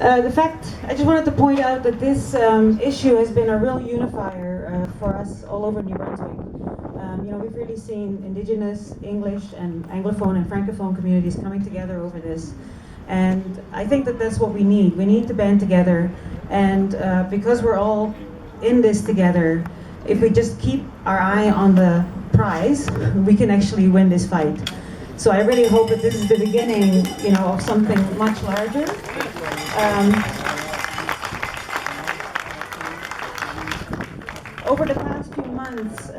I just wanted to point out that this issue has been a real unifier for us all over New Brunswick. We've really seen Indigenous, English, and Anglophone and Francophone communities coming together over this. And I think that that's what we need. We need to band together. And because we're all in this together, if we just keep our eye on the prize, we can actually win this fight. So I really hope that this is the beginning, of something much larger. Over the past few months,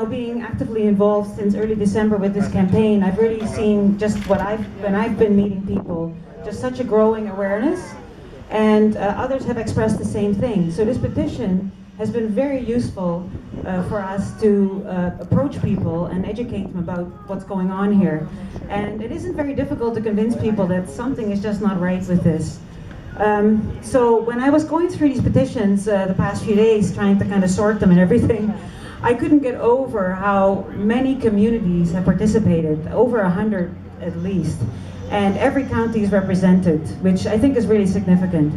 being actively involved since early December with this campaign, I've really seen just when I've been meeting people, just such a growing awareness, and others have expressed the same thing. So this petition has been very useful for us to approach people and educate them about what's going on here. And it isn't very difficult to convince people that something is just not right with this. So when I was going through these petitions the past few days, trying to kind of sort them and everything, I couldn't get over how many communities have participated, over 100 at least, and every county is represented, which I think is really significant.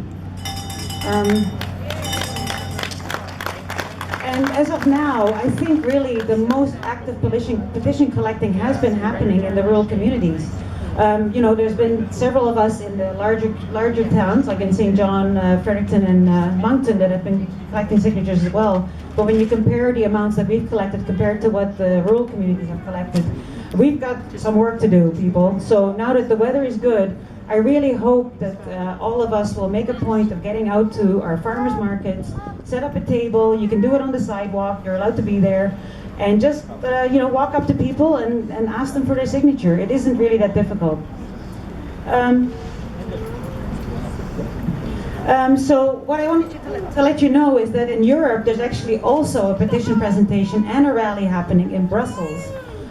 And as of now, I think really the most active petition collecting has been happening in the rural communities. There's been several of us in the larger towns, like in St. John, Fredericton, and Moncton, that have been collecting signatures as well. But when you compare the amounts that we've collected compared to what the rural communities have collected, we've got some work to do, people. So now that the weather is good, I really hope that all of us will make a point of getting out to our farmers markets, set up a table. You can do it on the sidewalk, you're allowed to be there, and just walk up to people and ask them for their signature. It isn't really that difficult. So what I wanted to let you know is that in Europe there's actually also a petition presentation and a rally happening in Brussels.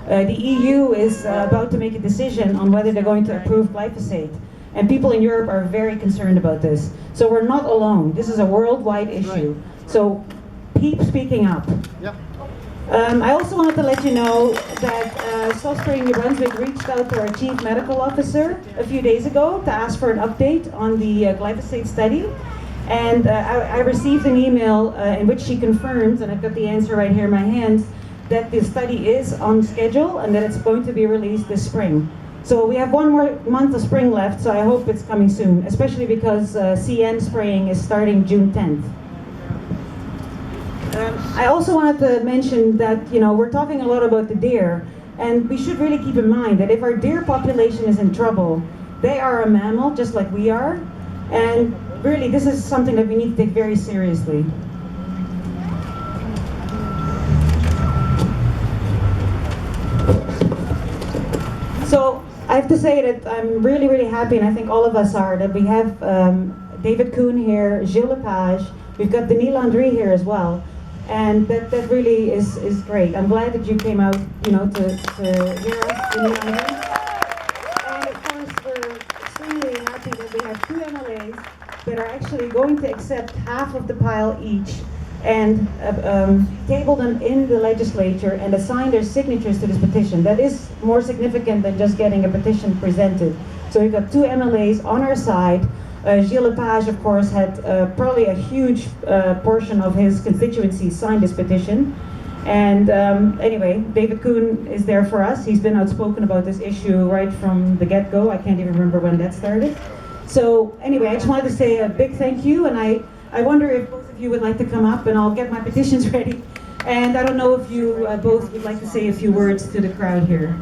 The EU is about to make a decision on whether they're going to approve glyphosate. And people in Europe are very concerned about this. So we're not alone. This is a worldwide issue. So keep speaking up. Yep. I also wanted to let you know that South Spring, New Brunswick reached out to our Chief Medical Officer a few days ago to ask for an update on the glyphosate study. And I received an email in which she confirms, and I've got the answer right here in my hands, that the study is on schedule and that it's going to be released this spring. So we have one more month of spring left, so I hope it's coming soon, especially because CN spraying is starting June 10th. I also wanted to mention that, we're talking a lot about the deer, and we should really keep in mind that if our deer population is in trouble, they are a mammal just like we are, and really this is something that we need to take very seriously. So I have to say that I'm really, really happy, and I think all of us are, that we have David Coon here, Gilles LePage, we've got Denis Landry here as well, and that really is great. I'm glad that you came out, to hear us, Denis Landry. And of course, we're extremely happy that we have 2 MLAs that are actually going to accept half of the pile each and table them in the legislature and assign their signatures to this petition. That is more significant than just getting a petition presented. So we've got 2 MLAs on our side. Gilles LePage, of course, had probably a huge portion of his constituency sign this petition. And anyway, David Coon is there for us. He's been outspoken about this issue right from the get-go. I can't even remember when that started. So anyway, I just wanted to say a big thank you, and I wonder if both of you would like to come up, and I'll get my petitions ready. And I don't know if you both would like to say a few words to the crowd here.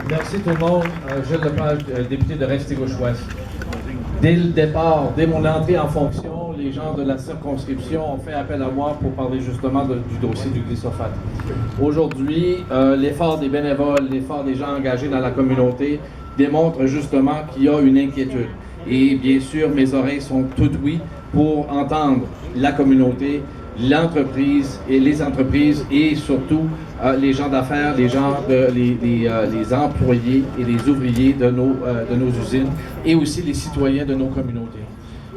Merci tout le monde. Gilles LePage, député de Restigouche West. Dès le départ, dès mon entrée en fonction, les gens de la circonscription ont fait appel à moi pour parler justement du dossier du glyphosate. Aujourd'hui, l'effort des bénévoles, l'effort des gens engagés dans la communauté démontre justement qu'il y a une inquiétude. Et bien sûr, mes oreilles sont toutes oui pour entendre la communauté, l'entreprise et les entreprises et surtout les gens d'affaires, les employés et les ouvriers de nos usines et aussi les citoyens de nos communautés.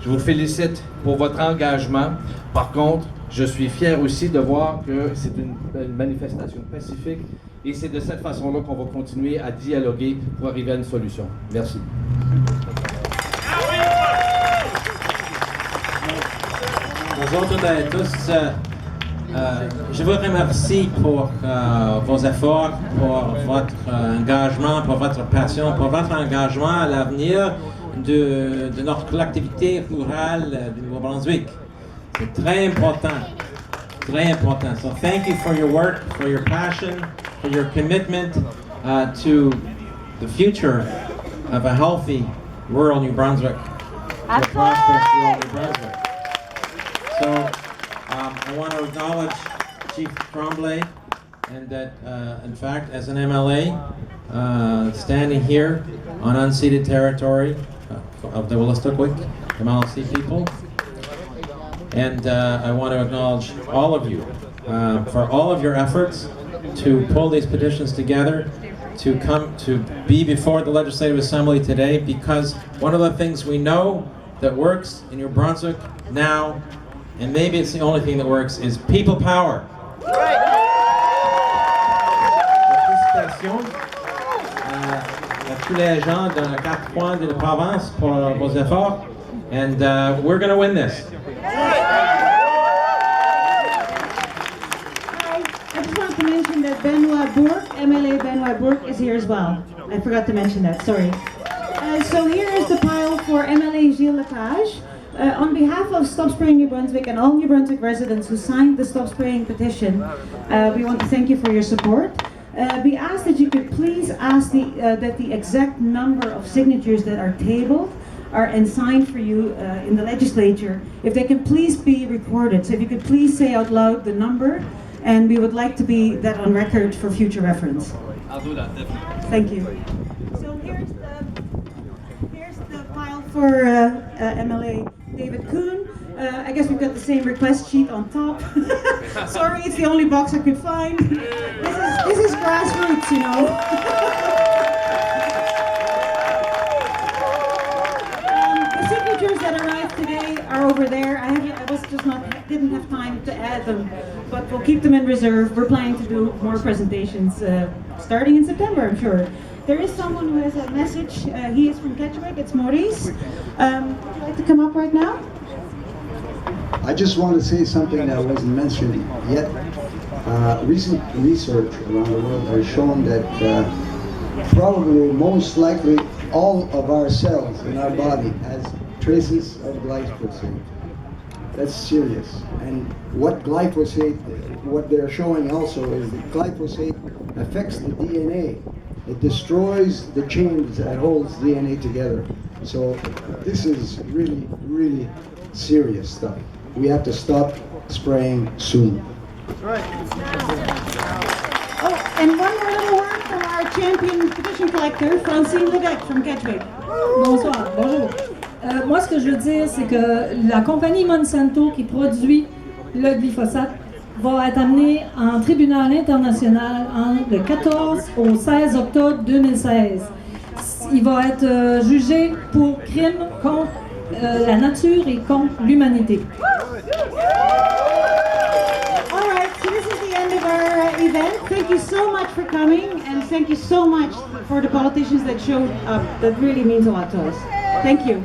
Je vous félicite pour votre engagement. Par contre, je suis fier aussi de voir que c'est une manifestation pacifique Et c'est de cette façon-là qu'on va continuer à dialoguer pour arriver à une solution. Merci. Bonjour toutes et tous. Je vous remercie pour vos efforts, pour votre engagement, pour votre passion, pour votre engagement à l'avenir de notre collectivité rurale du Nouveau-Brunswick. C'est très important. Très important. So thank you for your work, for your passion, for your commitment to the future of a healthy rural New Brunswick. A prosperous rural New Brunswick. So I want to acknowledge Chief Tremblay, and that in fact, as an MLA, standing here on unceded territory of the Wolastoqiyik, the Maurice people. And I want to acknowledge all of you for all of your efforts to pull these petitions together, to come to be before the Legislative Assembly today, because one of the things we know that works in New Brunswick now, and maybe it's the only thing that works, is people power. Félicitations à tous les gens dans les 4 coins de la province pour vos efforts, and we're going to win this. I just wanted to mention that Benoit Bourque, MLA Benoit Bourque, is here as well. I forgot to mention that, sorry. So here is the pile for MLA Gilles LePage. On behalf of Stop Spraying New Brunswick and all New Brunswick residents who signed the Stop Spraying petition, we want to thank you for your support. We ask that you could please ask that the exact number of signatures that are tabled and signed for you in the legislature, if they can please be recorded. So if you could please say out loud the number, and we would like to be that on record for future reference. I'll do that, definitely. Thank you. So here's the file for MLA David Coon. I guess we've got the same request sheet on top. Sorry, it's the only box I could find. This is grassroots, you know. The signatures that arrived today are over there. I didn't have time to add them, but we'll keep them in reserve. We're planning to do more presentations starting in September, I'm sure. There is someone who has a message. He is from Ketchwick. It's Maurice. Would you like to come up right now? I just want to say something that wasn't mentioned yet. Recent research around the world has shown that probably most likely all of our cells in our body has traces of glyphosate. That's serious. And what they're showing also is that glyphosate affects the DNA. It destroys the chains that holds DNA together. So this is really, really serious stuff. We have to stop spraying soon. Right. Oh, and one more little word from our champion petition collector, Francine Levesque from Ketchwick. Bonsoir, bonjour. Moi, ce que je veux dire, c'est que la compagnie Monsanto qui produit le glyphosate va être amenée en tribunal international le 14 au 16 octobre 2016. Il va être jugé pour crime contre la nature et contre l'humanité. All right, so this is the end of our event. Thank you so much for coming, and thank you so much for the politicians that showed up. That really means a lot to us. Thank you.